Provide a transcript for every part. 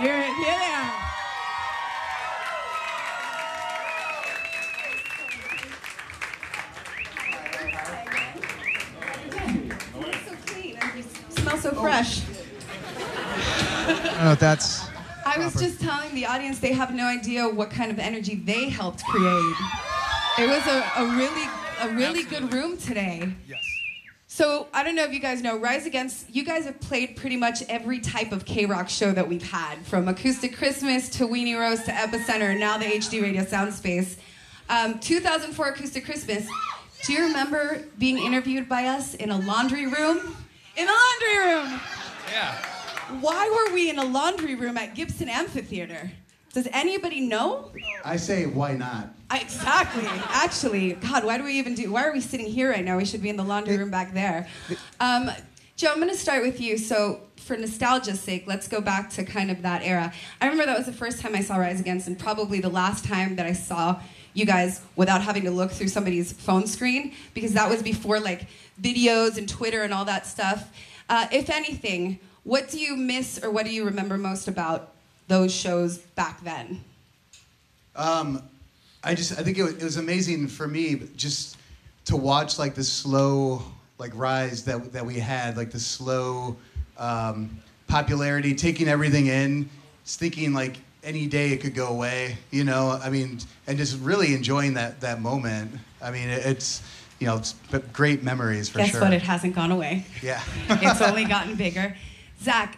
Yeah. So clean. You smell so fresh. I don't know if that's... I was just telling the audience they have no idea what kind of energy they helped create. It was a really good room today. Yes. So I don't know if you guys know, Rise Against, you guys have played pretty much every type of KROQ show that we've had, from Acoustic Christmas to Weenie Roast to Epicenter and now the HD Radio Soundspace. 2004 Acoustic Christmas, do you remember being interviewed by us in a laundry room? In a laundry room! Yeah. Why were we in a laundry room at Gibson Amphitheater? Does anybody know? I say, why not? Exactly. Actually, God, why are we sitting here right now? We should be in the laundry room back there. Joe, I'm going to start with you. So for nostalgia's sake, let's go back to kind of that era. I remember that was the first time I saw Rise Against, and probably the last time that I saw you guys without having to look through somebody's phone screen, because that was before like videos and Twitter and all that stuff. If anything, what do you miss or what do you remember most about those shows back then? I think it was amazing for me just to watch like the slow like rise that we had, like the slow popularity, taking everything in, just thinking like any day it could go away, you know. I mean, and just really enjoying that moment. I mean, it's great memories for sure. Guess what? It hasn't gone away. Yeah. It's only gotten bigger. Zach,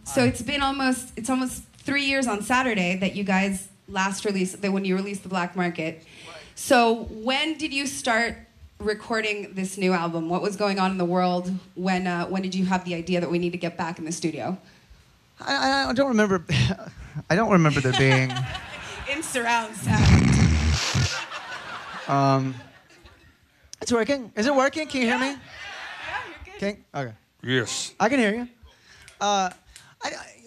so it's almost 3 years on Saturday that you guys last released, when you released The Black Market. So when did you start recording this new album? What was going on in the world? When did you have the idea that we need to get back in the studio? I don't remember. I don't remember there being... In surround sound. It's working. Is it working? Can you hear me? Yeah, you're good. Okay. Yes. I can hear you.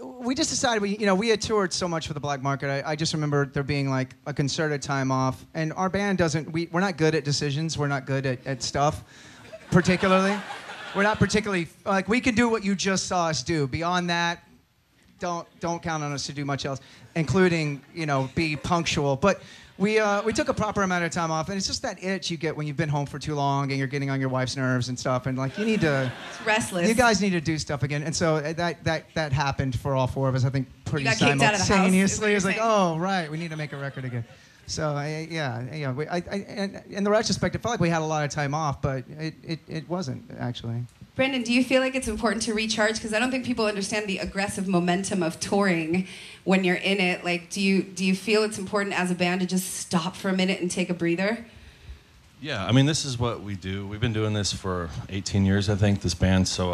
We just decided we had toured so much for the Black Market. I just remember there being like a concerted time off, and our band we're not good at decisions. We're not good at stuff, particularly. We're not particularly like we can do what you just saw us do. Beyond that, don't count on us to do much else, including be punctual. But we took a proper amount of time off, and it's just that itch you get when you've been home for too long and you're getting on your wife's nerves and stuff, and like you need to. It's restless. You guys need to do stuff again, and so that happened for all four of us. I think pretty simultaneously. It was like, oh right, we need to make a record again. So in the retrospect, it felt like we had a lot of time off, but it wasn't actually. Brendan, do you feel like it's important to recharge? Because I don't think people understand the aggressive momentum of touring when you're in it. Like, do you feel it's important as a band to just stop for a minute and take a breather? Yeah, I mean, this is what we do. We've been doing this for 18 years, I think, this band. So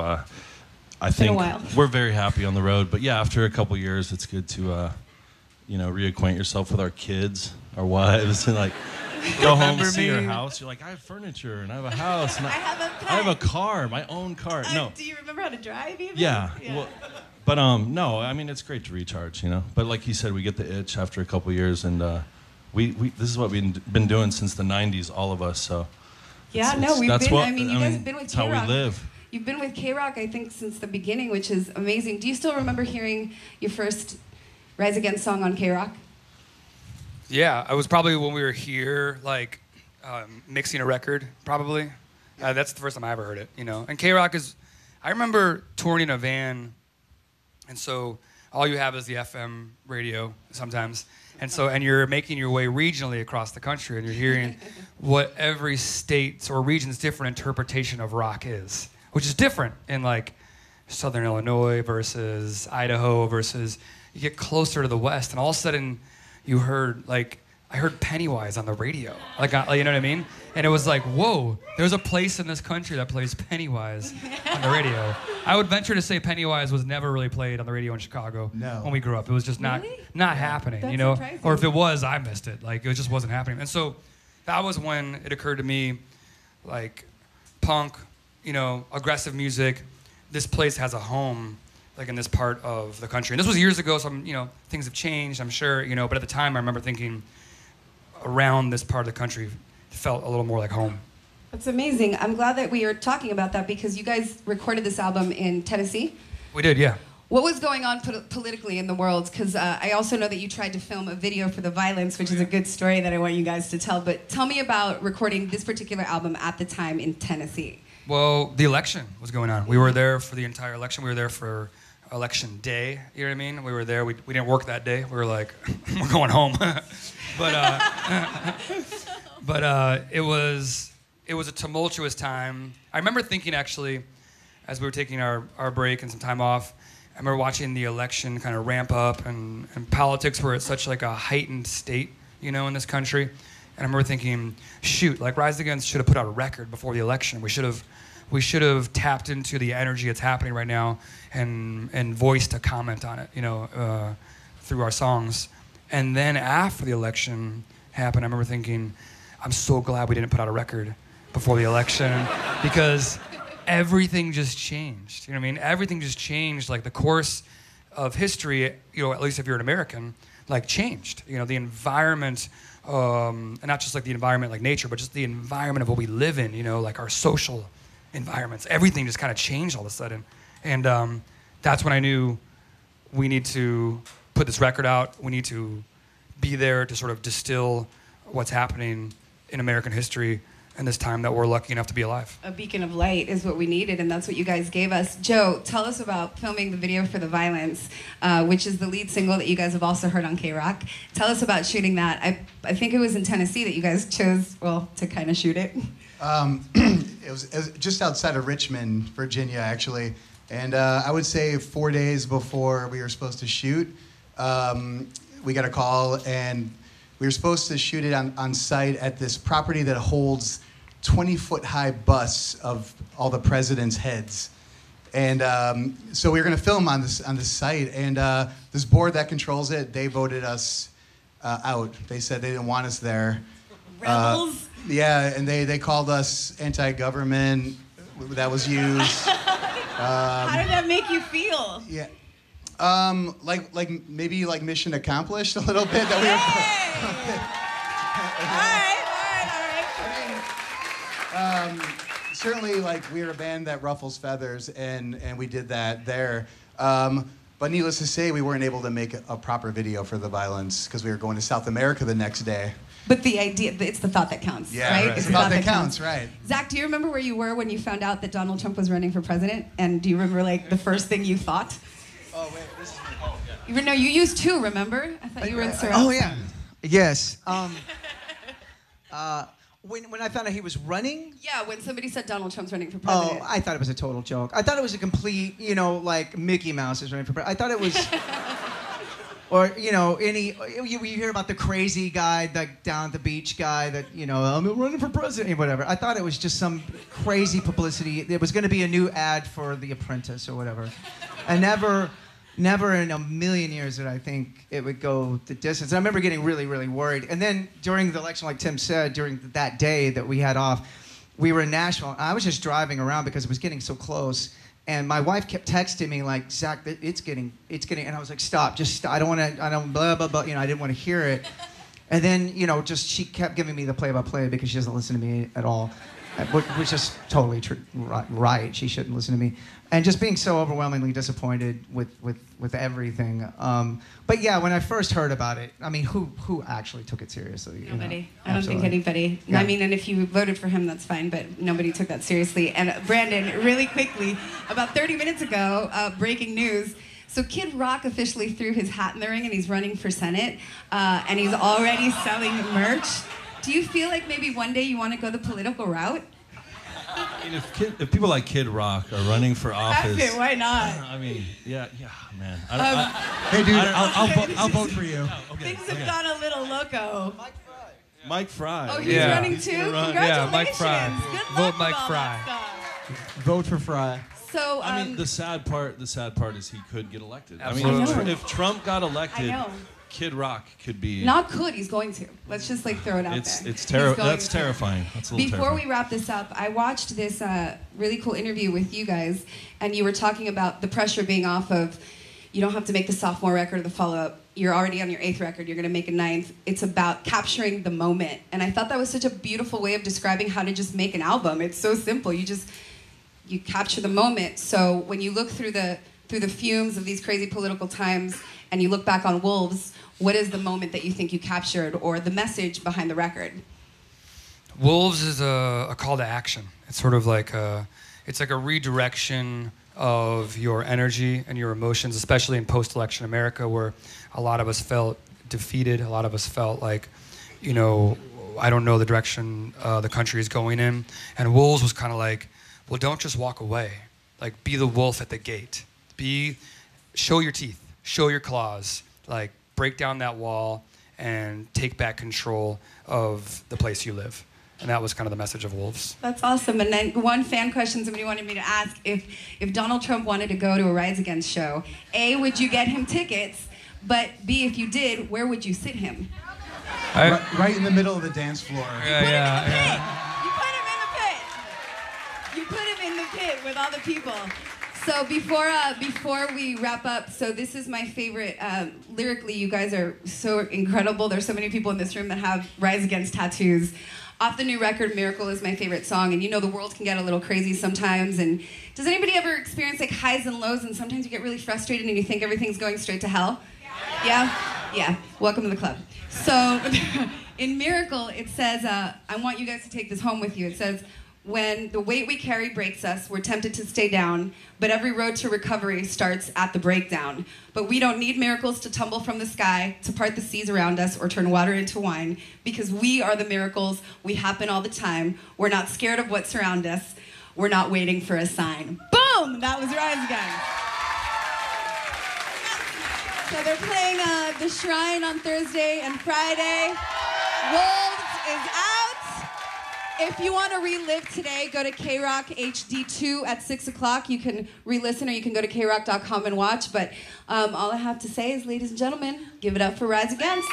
I think we're very happy on the road. But yeah, after a couple years, it's good to, reacquaint yourself with our kids, our wives, and like... Go home and see our house. You're like, I have furniture and I have a house. And I have a car, my own car. No. Do you remember how to drive even? Yeah. Well, but no, I mean, it's great to recharge, But like he said, we get the itch after a couple years, and this is what we've been doing since the 90s, all of us. So. Yeah, you guys have been with KROQ. That's how we live. You've been with KROQ, I think, since the beginning, which is amazing. Do you still remember hearing your first Rise Against song on KROQ? Yeah, it was probably when we were here, like, mixing a record, probably. That's the first time I ever heard it, And KROQ is... I remember touring in a van, and so all you have is the FM radio sometimes. And you're making your way regionally across the country, and you're hearing what every state's or region's different interpretation of rock is, which is different in, like, Southern Illinois versus Idaho versus... You get closer to the West, and all of a sudden... You heard, I heard Pennywise on the radio. You know what I mean? And it was like, whoa, there's a place in this country that plays Pennywise on the radio. I would venture to say Pennywise was never really played on the radio in Chicago when we grew up. It was just not happening, That's surprising. Or if it was, I missed it. Like, it just wasn't happening. And so that was when it occurred to me, like, punk, aggressive music, this place has a home like in this part of the country. And this was years ago, so things have changed, I'm sure, but at the time I remember thinking around this part of the country felt a little more like home. That's amazing. I'm glad that we are talking about that because you guys recorded this album in Tennessee. We did, yeah. What was going on politically in the world? Because I also know that you tried to film a video for the violence, which is a good story that I want you guys to tell. But tell me about recording this particular album at the time in Tennessee. Well, the election was going on. We were there for the entire election. We were there for election day. You know what I mean? We were there. We didn't work that day. We were like, we're going home. but it was a tumultuous time. I remember thinking, actually, as we were taking our break and some time off, I remember watching the election kind of ramp up, and politics were at such like a heightened state, you know, in this country. And I remember thinking, shoot, like Rise Against should have put out a record before the election. We should have tapped into the energy that's happening right now and voiced a comment on it, you know, through our songs. And then after the election happened, I remember thinking, I'm so glad we didn't put out a record before the election because everything just changed. You know what I mean? Everything just changed. Like the course of history, you know, at least if you're an American, like changed. You know, the environment, and not just like the environment like nature, but just the environment of what we live in, you know, like our social environments. Everything just kind of changed all of a sudden. And that's when I knew we need to put this record out. We need to be there to sort of distill what's happening in American history in this time that we're lucky enough to be alive. A beacon of light is what we needed, and that's what you guys gave us. Joe, tell us about filming the video for The Violence, which is the lead single that you guys have also heard on KROQ. Tell us about shooting that. I think it was in Tennessee that you guys chose, well, to kind of shoot it. It was just outside of Richmond, Virginia, actually. And I would say 4 days before we were supposed to shoot, we got a call, and we were supposed to shoot it on site at this property that holds 20-foot-high busts of all the presidents' heads. And so we were going to film on this site, and this board that controls it, they voted us out. They said they didn't want us there. Rebels? Yeah, and they called us anti-government. That was used. How did that make you feel? Yeah. Like maybe like mission accomplished a little bit. That we All right. Certainly, like, we were a band that ruffles feathers, and we did that there. But needless to say, we weren't able to make a proper video for The Violence because we were going to South America the next day. But the idea, it's the thought that counts, yeah, right? It's the thought that counts, right. Zach, do you remember where you were when you found out that Donald Trump was running for president? And do you remember, like, the first thing you thought? Oh, wait, this is... Oh, yeah. No, you used two, remember? I thought you were in Surround. Oh, yeah. Yes. When I found out he was running... Yeah, when somebody said Donald Trump's running for president. Oh, I thought it was a total joke. I thought it was a complete, you know, like Mickey Mouse is running for president. I thought it was... Or, you know, you hear about the crazy guy, the down at the beach guy that, you know, I'm running for president, whatever. I thought it was just some crazy publicity. There was going to be a new ad for The Apprentice or whatever. And never in a million years did I think it would go the distance. And I remember getting really, really worried. And then during the election, like Tim said, during that day that we had off, we were in Nashville. I was just driving around because it was getting so close. And my wife kept texting me like, Zach, it's getting, and I was like, stop, just stop. I don't, blah, blah, blah, you know, I didn't want to hear it. And then, you know, just she kept giving me the play-by-play because she doesn't listen to me at all, which is totally right. She shouldn't listen to me. And just being so overwhelmingly disappointed with everything. But yeah, when I first heard about it, I mean, who actually took it seriously? Nobody. You know? I don't think anybody. Yeah. I mean, and if you voted for him, that's fine, but nobody took that seriously. And Brandon, really quickly, about 30 minutes ago, breaking news. So Kid Rock officially threw his hat in the ring and he's running for Senate. And he's already selling merch. Do you feel like maybe one day you want to go the political route? I mean, if people like Kid Rock are running for office, why not? I mean, yeah, man. Hey, dude, I'll vote for you. Oh, okay, Things have gone a little loco. Mike Fry. Oh, he's running too? Congratulations. Yeah, Mike Fry. Good luck Vote with Mike all Fry. that stuff. Vote for Fry. So, I mean, the sad part is he could get elected. Absolutely. I mean, if Trump got elected, I know. Kid Rock could be... Not could, he's going to. Let's just like throw it out there. It's terrible. That's terrifying. That's a little Before terrifying. we wrap this up, I watched this really cool interview with you guys, and you were talking about the pressure being off of, you don't have to make the sophomore record or the follow-up. You're already on your 8th record. You're going to make a 9th. It's about capturing the moment. And I thought that was such a beautiful way of describing how to just make an album. It's so simple. You capture the moment. So when you look through the through the fumes of these crazy political times, and you look back on Wolves, what is the moment that you think you captured, or the message behind the record? Wolves is a call to action. It's sort of like it's like a redirection of your energy and your emotions, especially in post-election America, where a lot of us felt defeated. A lot of us felt like, you know, I don't know the direction the country is going in. And Wolves was kind of like, well, don't just walk away. Like, be the wolf at the gate. Show your teeth, show your claws, like, break down that wall and take back control of the place you live. And that was kind of the message of Wolves. That's awesome. And then one fan question somebody wanted me to ask, if Donald Trump wanted to go to a Rise Against show, A, would you get him tickets? But B, if you did, where would you sit him? Right in the middle of the dance floor. You put him in the pit. You put him in the pit with all the people. So before we wrap up, so this is my favorite. Lyrically, you guys are so incredible. There's so many people in this room that have Rise Against tattoos. Off the new record, Miracle is my favorite song. And you know the world can get a little crazy sometimes. And does anybody ever experience like highs and lows, and sometimes you get really frustrated and you think everything's going straight to hell? Yeah? Welcome to the club. So in Miracle, it says, I want you guys to take this home with you. It says, when the weight we carry breaks us, we're tempted to stay down, but every road to recovery starts at the breakdown. But we don't need miracles to tumble from the sky, to part the seas around us, or turn water into wine, because we are the miracles. We happen all the time. We're not scared of what surrounds us. We're not waiting for a sign. Boom! That was Rise Against. So they're playing The Shrine on Thursday and Friday. Wolves is out. If you want to relive today, go to KROQ HD2 at 6 o'clock. You can re-listen, or you can go to KROQ.com and watch. But all I have to say is, ladies and gentlemen, give it up for Rise Against.